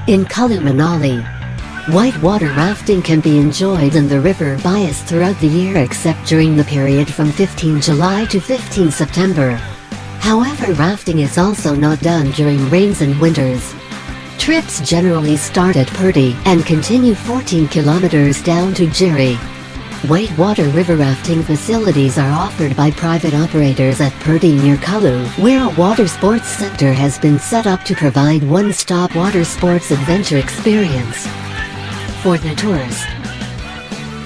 In Kullu, Manali, whitewater rafting can be enjoyed in the river Beas throughout the year except during the period from 15 July to 15 September. However, rafting is also not done during rains and winters. Trips generally start at Purdy and continue 14 kilometers down to Jiri. Whitewater river rafting facilities are offered by private operators at Purdy near Kullu, where a water sports center has been set up to provide one-stop water sports adventure experience for the tourist.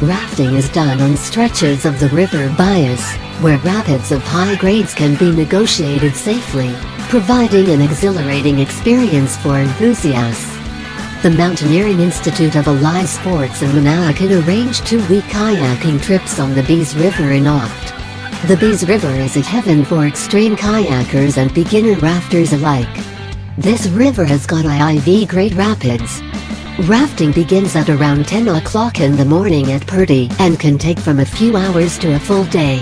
Rafting is done on stretches of the river Beas, where rapids of high grades can be negotiated safely, providing an exhilarating experience for enthusiasts. The Mountaineering Institute of Allied Sports in Manali can arrange 2-week kayaking trips on the Beas River in Oct. The Beas River is a heaven for extreme kayakers and beginner rafters alike. This river has got IV-grade rapids. Rafting begins at around 10 o'clock in the morning at Purdy and can take from a few hours to a full day.